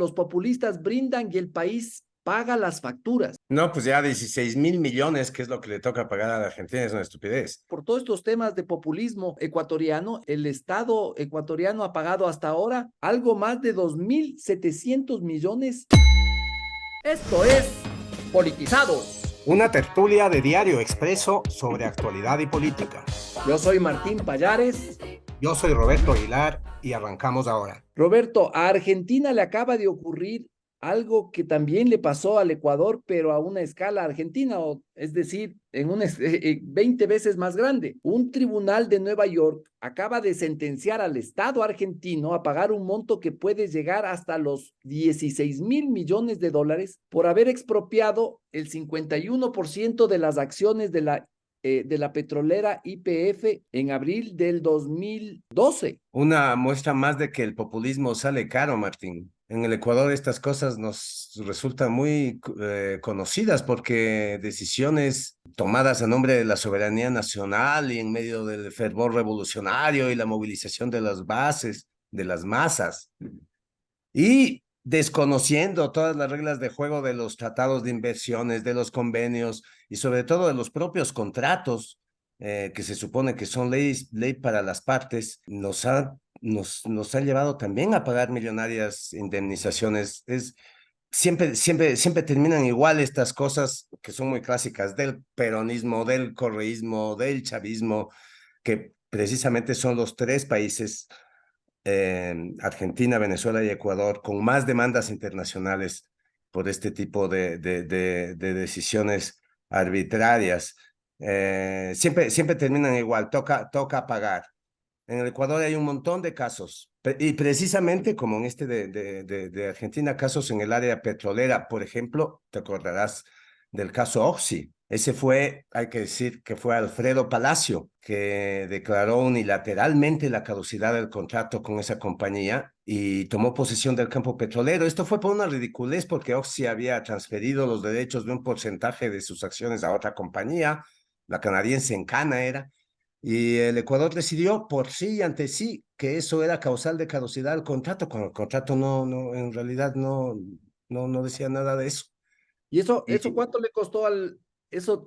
Los populistas brindan y el país paga las facturas. No, pues ya 16.000 millones, que es lo que le toca pagar a la Argentina, es una estupidez. Por todos estos temas de populismo ecuatoriano, el Estado ecuatoriano ha pagado hasta ahora algo más de 2.700 millones. Esto es Politizados. Una tertulia de Diario Expreso sobre actualidad y política. Yo soy Martín Pallares. Yo soy Roberto Aguilar y arrancamos ahora. Roberto, a Argentina le acaba de ocurrir algo que también le pasó al Ecuador, pero a una escala argentina, es decir, 20 veces más grande. Un tribunal de Nueva York acaba de sentenciar al Estado argentino a pagar un monto que puede llegar hasta los 16.000 millones de dólares por haber expropiado el 51% de las acciones de la petrolera YPF en abril del 2012. Una muestra más de que el populismo sale caro, Martín. En el Ecuador estas cosas nos resultan muy conocidas porque decisiones tomadas a nombre de la soberanía nacional y en medio del fervor revolucionario y la movilización de las bases, de las masas, y desconociendo todas las reglas de juego de los tratados de inversiones, de los convenios y sobre todo de los propios contratos, que se supone que son ley para las partes, nos ha llevado también a pagar millonarias indemnizaciones. Siempre terminan igual estas cosas que son muy clásicas del peronismo, del correísmo, del chavismo, que precisamente son los tres países, Argentina, Venezuela y Ecuador, con más demandas internacionales por este tipo de decisiones arbitrarias. Siempre terminan igual, toca pagar. En el Ecuador hay un montón de casos, y precisamente como en este de Argentina, casos en el área petrolera. Por ejemplo, te acordarás del caso Oxy. Ese fue, hay que decir, que fue Alfredo Palacio, que declaró unilateralmente la caducidad del contrato con esa compañía y tomó posesión del campo petrolero. Esto fue por una ridiculez porque Oxy había transferido los derechos de un porcentaje de sus acciones a otra compañía, la canadiense Encana era, y el Ecuador decidió por sí y ante sí que eso era causal de caducidad del contrato, cuando el contrato en realidad no decía nada de eso. ¿Y eso Y cuánto le costó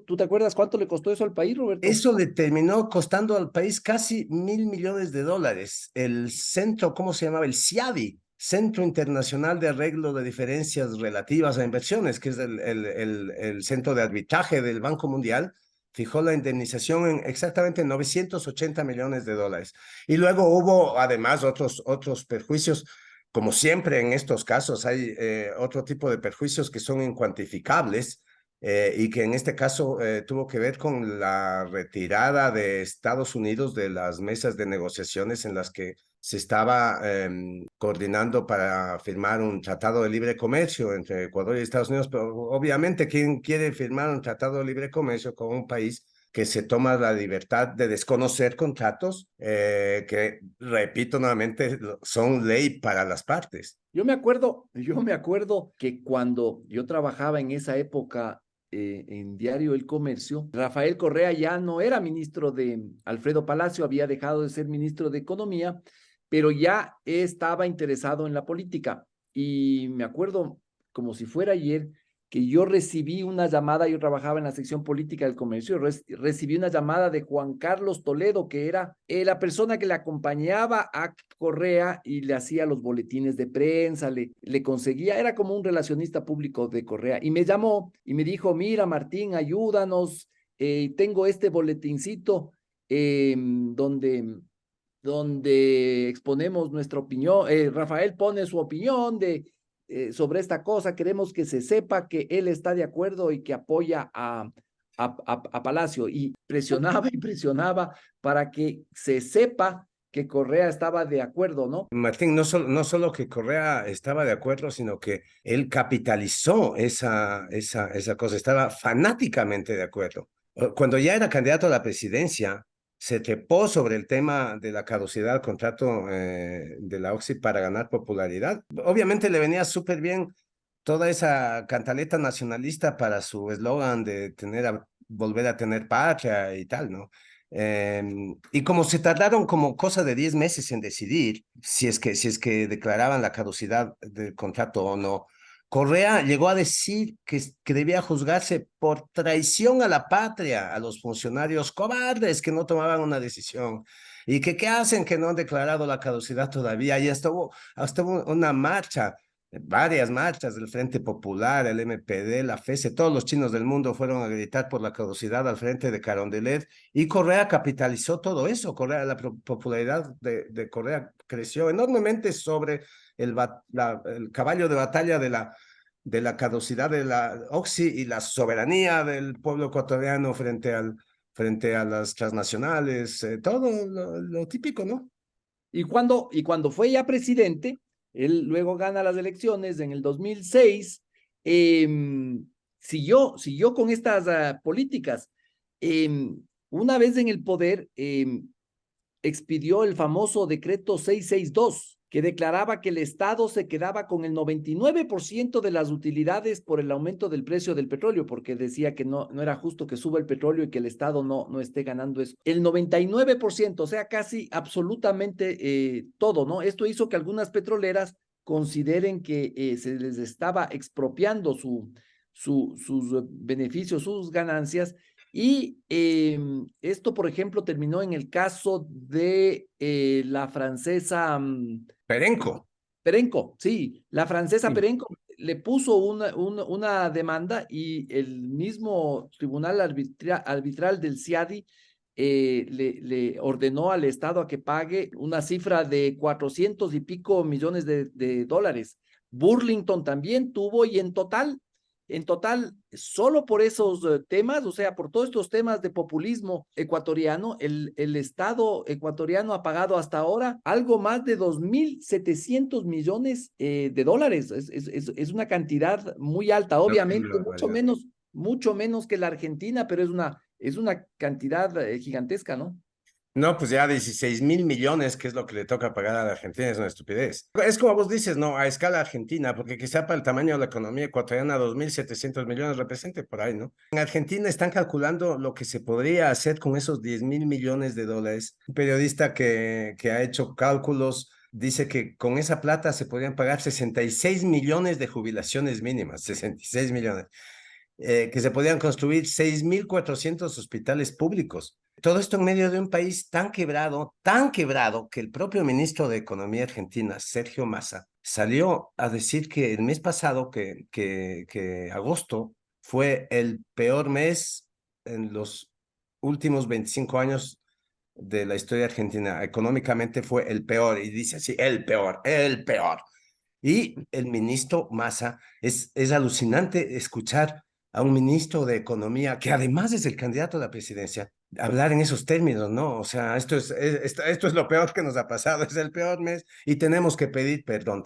tú te acuerdas cuánto le costó eso al país, Roberto? eso le terminó costando al país casi 1.000 millones de dólares. El centro, ¿cómo se llamaba? El CIADI, Centro Internacional de Arreglo de Diferencias Relativas a Inversiones, que es el centro de arbitraje del Banco Mundial, fijó la indemnización en exactamente 980 millones de dólares. Y luego hubo además otros perjuicios. Como siempre en estos casos, hay otro tipo de perjuicios que son incuantificables, y que en este caso tuvo que ver con la retirada de Estados Unidos de las mesas de negociaciones en las que se estaba coordinando para firmar un tratado de libre comercio entre Ecuador y Estados Unidos. Pero obviamente, ¿quién quiere firmar un tratado de libre comercio con un país que se toma la libertad de desconocer contratos que, repito nuevamente, son ley para las partes? Yo me acuerdo que cuando yo trabajaba en esa época en Diario El Comercio, Rafael Correa ya no era ministro de Alfredo Palacio, había dejado de ser ministro de Economía, pero ya estaba interesado en la política. Y me acuerdo como si fuera ayer que yo recibí una llamada. Yo trabajaba en la sección política del comercio, recibí una llamada de Juan Carlos Toledo, que era la persona que le acompañaba a Correa y le hacía los boletines de prensa, le conseguía, era como un relacionista público de Correa, y me llamó y me dijo: mira, Martín, ayúdanos, tengo este boletincito donde exponemos nuestra opinión. Rafael pone su opinión sobre esta cosa. Queremos que se sepa que él está de acuerdo y que apoya a Palacio. Y presionaba y presionaba para que se sepa que Correa estaba de acuerdo, ¿no? Martín, no solo que Correa estaba de acuerdo, sino que él capitalizó esa cosa, estaba fanáticamente de acuerdo. Cuando ya era candidato a la presidencia, se trepó sobre el tema de la caducidad del contrato de la Oxy para ganar popularidad. Obviamente le venía súper bien toda esa cantaleta nacionalista para su eslogan de volver a tener patria y tal, ¿no? Y como se tardaron como cosa de 10 meses en decidir si es que declaraban la caducidad del contrato o no, Correa llegó a decir que debía juzgarse por traición a la patria a los funcionarios cobardes que no tomaban una decisión. ¿Y que qué hacen que no han declarado la caducidad todavía? Y hasta hubo una marcha, varias marchas del Frente Popular, el MPD, la FESE, todos los chinos del mundo fueron a gritar por la caducidad al frente de Carondelet y Correa capitalizó todo eso. Correa, la popularidad de Correa creció enormemente sobre el caballo de batalla de la caducidad de la Oxy y la soberanía del pueblo ecuatoriano frente a las transnacionales, todo lo típico, ¿no? Y cuando fue ya presidente, él luego gana las elecciones en el 2006, siguió con estas políticas. Una vez en el poder, expidió el famoso decreto 662, que declaraba que el Estado se quedaba con el 99% de las utilidades por el aumento del precio del petróleo, porque decía que no era justo que suba el petróleo y que el Estado no esté ganando eso. El 99%, o sea, casi absolutamente todo, ¿no? Esto hizo que algunas petroleras consideren que se les estaba expropiando sus beneficios, sus ganancias, y esto, por ejemplo, terminó en el caso de la francesa Perenco. Perenco, sí, la francesa Sí. Perenco le puso una demanda y el mismo tribunal arbitral del CIADI le ordenó al Estado a que pague una cifra de 400 y pico millones de dólares. Burlington también tuvo, y en total, solo por esos temas, o sea, por todos estos temas de populismo ecuatoriano, el Estado ecuatoriano ha pagado hasta ahora algo más de 2.700 millones de dólares. Es una cantidad muy alta, No, qué obviamente, barbaridad. mucho menos que la Argentina, pero es una cantidad gigantesca, ¿no? No, pues ya 16.000 millones, que es lo que le toca pagar a la Argentina, es una estupidez. Es como vos dices, ¿no? A escala argentina, porque quizá para el tamaño de la economía ecuatoriana, 2.700 millones represente por ahí, ¿no? En Argentina están calculando lo que se podría hacer con esos 10.000 millones de dólares. Un periodista que ha hecho cálculos dice que con esa plata se podrían pagar 66 millones de jubilaciones mínimas, 66 millones, que se podían construir 6.400 hospitales públicos. Todo esto en medio de un país tan quebrado, que el propio ministro de Economía argentina, Sergio Massa, salió a decir que el mes pasado, que agosto, fue el peor mes en los últimos 25 años de la historia argentina. Económicamente fue el peor, y dice así, el peor, el peor. Y el ministro Massa, es alucinante escuchar a un ministro de Economía, que además es el candidato a la presidencia, hablar en esos términos, ¿no? O sea, esto es lo peor que nos ha pasado, es el peor mes y tenemos que pedir perdón,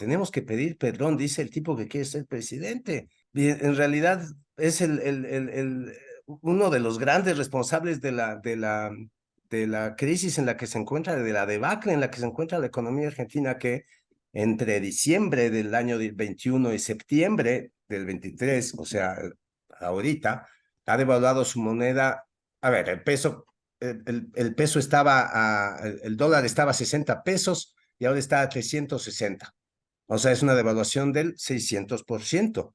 dice el tipo que quiere ser presidente. Y en realidad es uno de los grandes responsables de la crisis en la que se encuentra, de la debacle en la que se encuentra la economía argentina, que entre diciembre del año 21 y septiembre del 23, o sea, ahorita, ha devaluado su moneda. A ver, el peso el dólar estaba a 60 pesos y ahora está a 360. O sea, es una devaluación del 600%.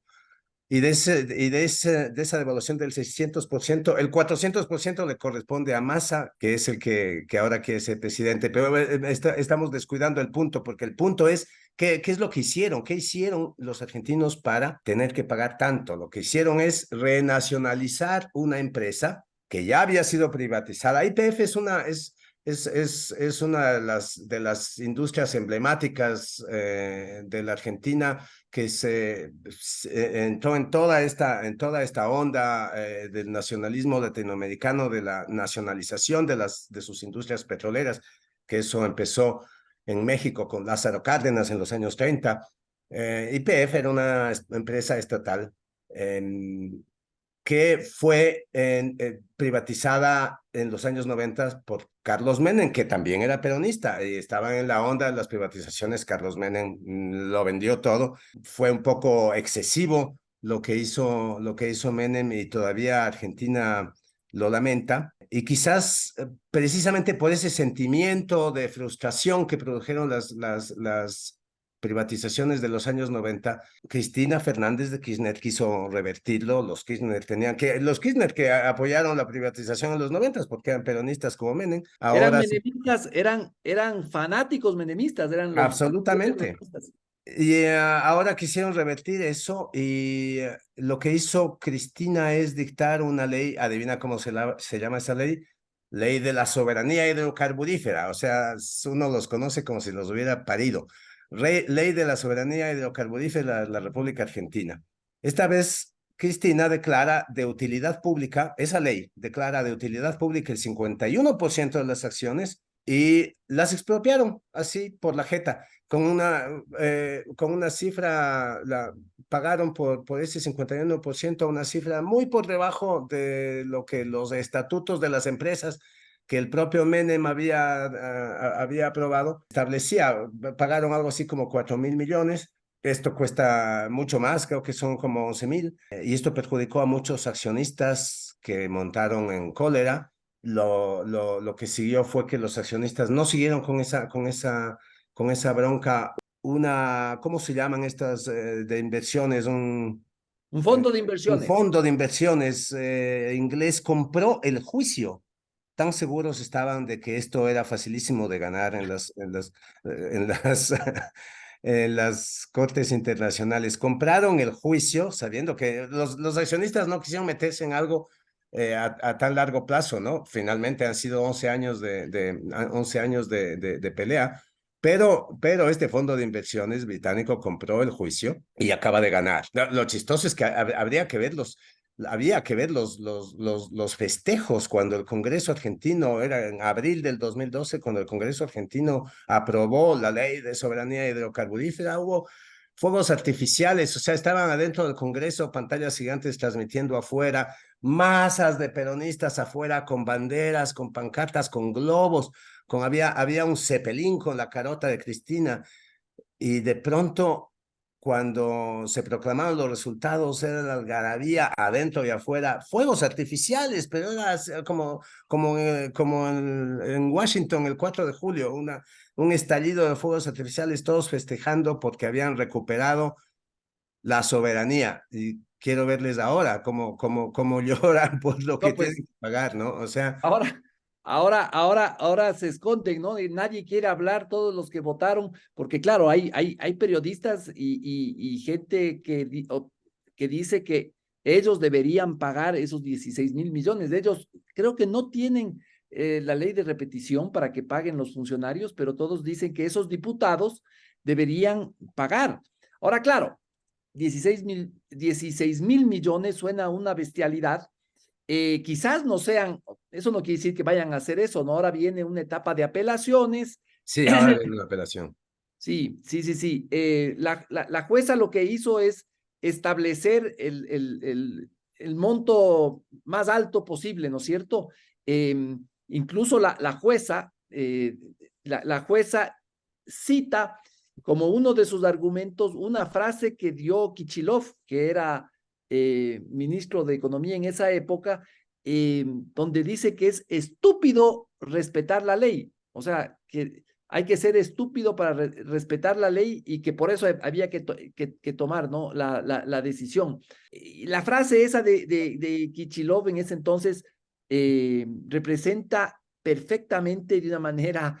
De esa devaluación del 600%, el 400% le corresponde a Massa, que es el que ahora quiere ser presidente. Pero estamos descuidando el punto, porque el punto es qué es lo que hicieron, qué hicieron los argentinos para tener que pagar tanto. Lo que hicieron es renacionalizar una empresa que ya había sido privatizada. YPF es una de las industrias emblemáticas de la Argentina, que entró en toda esta onda del nacionalismo latinoamericano, de la nacionalización de sus industrias petroleras, que eso empezó en México con Lázaro Cárdenas en los años 30. YPF era una empresa estatal que fue privatizada en los años 90 por Carlos Menem, que también era peronista y estaba en la onda de las privatizaciones. Carlos Menem lo vendió todo. Fue un poco excesivo lo que hizo Menem, y todavía Argentina lo lamenta. Y quizás precisamente por ese sentimiento de frustración que produjeron las privatizaciones de los años 90, Cristina Fernández de Kirchner quiso revertirlo. Los Kirchner que apoyaron la privatización en los 90 porque eran peronistas como Menem, Eran ahora sí, menemistas, eran fanáticos menemistas, eran los absolutamente. menemistas. Y ahora quisieron revertir eso y lo que hizo Cristina es dictar una ley, adivina cómo se llama esa ley, ley de la soberanía hidrocarburífera, o sea, uno los conoce como si los hubiera parido. Ley de la soberanía hidrocarburífera de la República Argentina. Esta vez Cristina declara de utilidad pública, esa ley declara de utilidad pública el 51% de las acciones y las expropiaron así por la jeta con una cifra, pagaron por ese 51% una cifra muy por debajo de lo que los estatutos de las empresas que el propio Menem había aprobado, pagaron algo así como 4.000 millones. Esto cuesta mucho más, creo que son como 11.000, y esto perjudicó a muchos accionistas que montaron en cólera. Lo que siguió fue que los accionistas no siguieron con esa bronca, ¿cómo se llaman estas de inversiones? Un Eh, fondo de un inversiones. fondo de inversiones inglés compró el juicio. Tan seguros estaban de que esto era facilísimo de ganar en las, en las cortes internacionales. Compraron el juicio sabiendo que los accionistas no quisieron meterse en algo a tan largo plazo, ¿no? Finalmente han sido 11 años 11 años de pelea, pero este fondo de inversiones británico compró el juicio y acaba de ganar. Lo chistoso es que había que ver los festejos cuando el Congreso argentino, era en abril del 2012, cuando el Congreso argentino aprobó la ley de soberanía hidrocarburífera, hubo fuegos artificiales, o sea, estaban adentro del Congreso, pantallas gigantes transmitiendo afuera, masas de peronistas afuera con banderas, con pancartas, con globos, había un cepelín con la carota de Cristina, y de pronto, cuando se proclamaron los resultados, era la algarabía adentro y afuera, fuegos artificiales, pero era como en Washington el 4 de julio, un estallido de fuegos artificiales, todos festejando porque habían recuperado la soberanía. Y quiero verles ahora cómo lloran por lo que No, tienen pues que pagar, ¿no? O sea, ahora se esconden, ¿no? Y nadie quiere hablar, todos los que votaron, porque claro, hay periodistas y gente que dice que ellos deberían pagar esos 16.000 millones. De ellos creo que no tienen la ley de repetición para que paguen los funcionarios, pero todos dicen que esos diputados deberían pagar. Ahora, claro, 16.000 millones suena a una bestialidad. Quizás no sean, eso no quiere decir que vayan a hacer eso, ¿no? Ahora viene una etapa de apelaciones. sí, ahora viene la apelación. Sí, sí, sí, sí. La jueza lo que hizo es establecer el monto más alto posible, ¿no es cierto? Incluso la jueza, la jueza cita como uno de sus argumentos una frase que dio Kichilov, que era ministro de Economía en esa época, donde dice que es estúpido respetar la ley. O sea, que hay que ser estúpido para respetar la ley y que por eso había que tomar, ¿no? La decisión. Y la frase esa de Kichilov en ese entonces representa perfectamente de una manera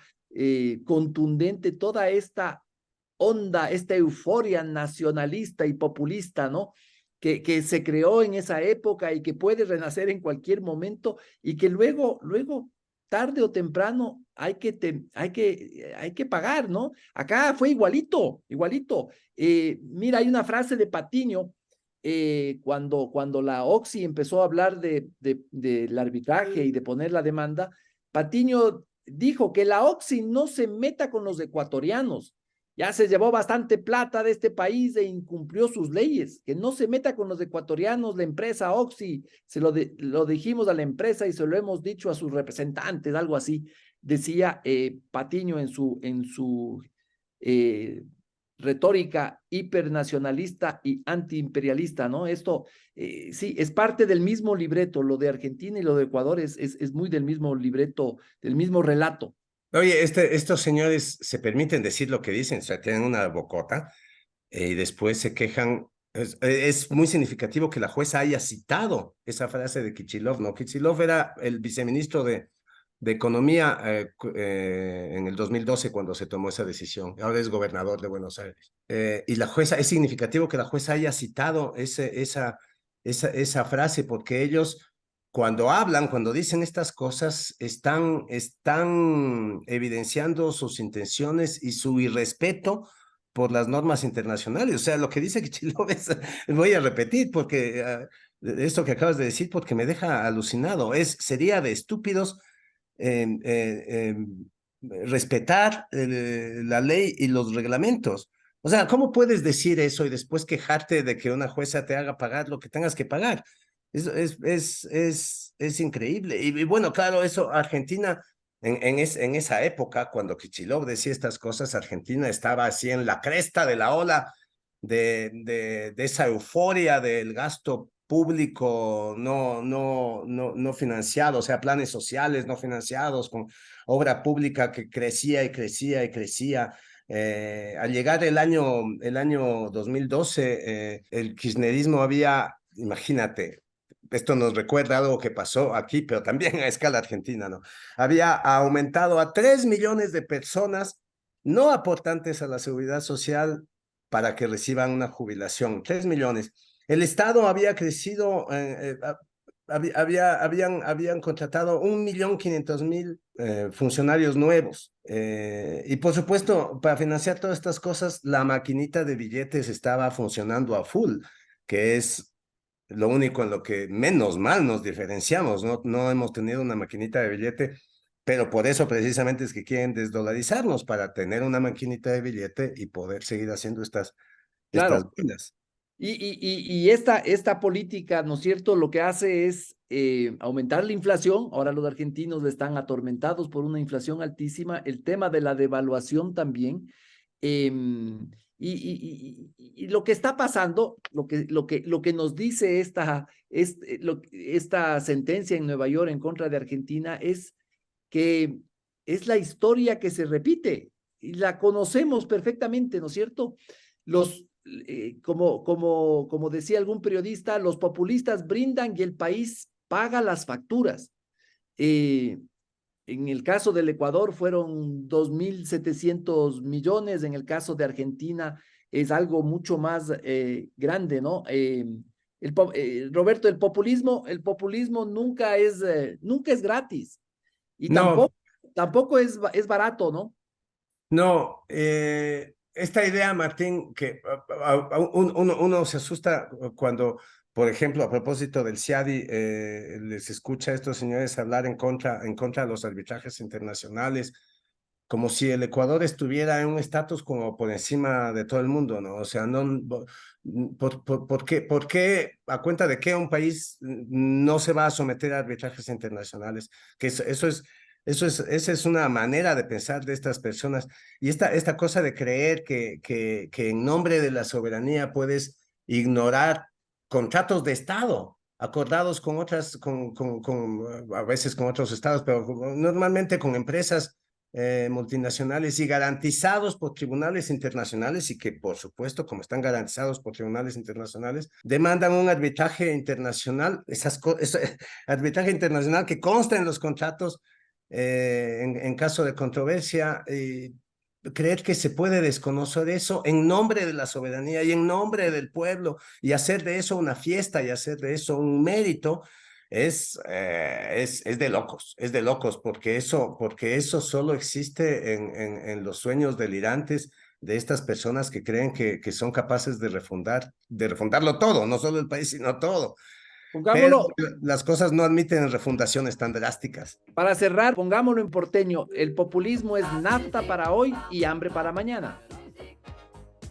contundente toda esta onda, esta euforia nacionalista y populista, ¿no? Que se creó en esa época y que puede renacer en cualquier momento y que luego tarde o temprano hay que pagar, ¿no? Acá fue igualito, igualito. Mira, hay una frase de Patiño cuando la Oxy empezó a hablar del arbitraje y de poner la demanda. Patiño dijo que la Oxy no se meta con los ecuatorianos. Ya se llevó bastante plata de este país e incumplió sus leyes. Que no se meta con los ecuatorianos, la empresa Oxy. Lo dijimos a la empresa y se lo hemos dicho a sus representantes, algo así. Decía Patiño en su retórica hipernacionalista y antiimperialista, ¿no? Esto, sí, es parte del mismo libreto, lo de Argentina y lo de Ecuador es muy del mismo libreto, del mismo relato. Oye, estos señores se permiten decir lo que dicen, o sea, tienen una bocota y después se quejan. Es muy significativo que la jueza haya citado esa frase de Kichilov, ¿no? Kichilov era el viceministro de Economía en el 2012 cuando se tomó esa decisión. Ahora es gobernador de Buenos Aires. Y la jueza, es significativo que la jueza haya citado esa frase porque ellos cuando hablan, cuando dicen estas cosas, están evidenciando sus intenciones y su irrespeto por las normas internacionales. O sea, lo que dice Kichilov voy a repetir porque esto que acabas de decir, porque me deja alucinado, sería de estúpidos eh, eh, respetar la ley y los reglamentos. O sea, ¿cómo puedes decir eso y después quejarte de que una jueza te haga pagar lo que tengas que pagar? Es increíble. Y bueno, claro, eso, Argentina, en esa época, cuando Kichilov decía estas cosas, Argentina estaba así en la cresta de la ola de esa euforia del gasto público no financiado, o sea, planes sociales no financiados, con obra pública que crecía y crecía y crecía. Al llegar el año 2012, el kirchnerismo había, imagínate, esto nos recuerda algo que pasó aquí, pero también a escala argentina, ¿no? Había aumentado a 3 millones de personas no aportantes a la seguridad social para que reciban una jubilación. 3 millones. El Estado había crecido, habían contratado 1.500.000 funcionarios nuevos. Y por supuesto, para financiar todas estas cosas, la maquinita de billetes estaba funcionando a full, que es lo único en lo que menos mal nos diferenciamos, ¿no? No hemos tenido una maquinita de billete, pero por eso precisamente es que quieren desdolarizarnos para tener una maquinita de billete y poder seguir haciendo estas Claro. buenas. Y esta política, ¿no es cierto?, lo que hace es aumentar la inflación. Ahora los argentinos están atormentados por una inflación altísima. El tema de la devaluación también. Y lo que está pasando, lo que nos dice esta sentencia en Nueva York en contra de Argentina es que es la historia que se repite y la conocemos perfectamente, ¿no es cierto? Como decía algún periodista, los populistas brindan y el país paga las facturas. En el caso del Ecuador fueron 2.700 millones, en el caso de Argentina es algo mucho más grande, ¿no? Roberto, el populismo nunca es gratis y No, tampoco es barato, ¿no? no, esta idea, Martín, que uno se asusta cuando, por ejemplo, a propósito del CIADI, les escucha a estos señores hablar en contra de los arbitrajes internacionales, como si el Ecuador estuviera en un estatus como por encima de todo el mundo, ¿no? O sea, no, ¿por qué, a cuenta de qué un país no se va a someter a arbitrajes internacionales? Que esa es una manera de pensar de estas personas. Y esta cosa de creer que en nombre de la soberanía puedes ignorar contratos de Estado acordados a veces con otros estados, pero normalmente con empresas multinacionales y garantizados por tribunales internacionales y que, por supuesto, como están garantizados por tribunales internacionales, demandan un arbitraje internacional, arbitraje internacional que consta en los contratos en caso de controversia. Creer que se puede desconocer eso en nombre de la soberanía y en nombre del pueblo y hacer de eso una fiesta y hacer de eso un mérito es de locos, porque eso solo existe en los sueños delirantes de estas personas que creen que son capaces de refundarlo todo, no solo el país, sino todo. Pero Pongámoslo, las cosas no admiten refundaciones tan drásticas. para cerrar, pongámoslo en porteño, el populismo es nafta para hoy y hambre para mañana.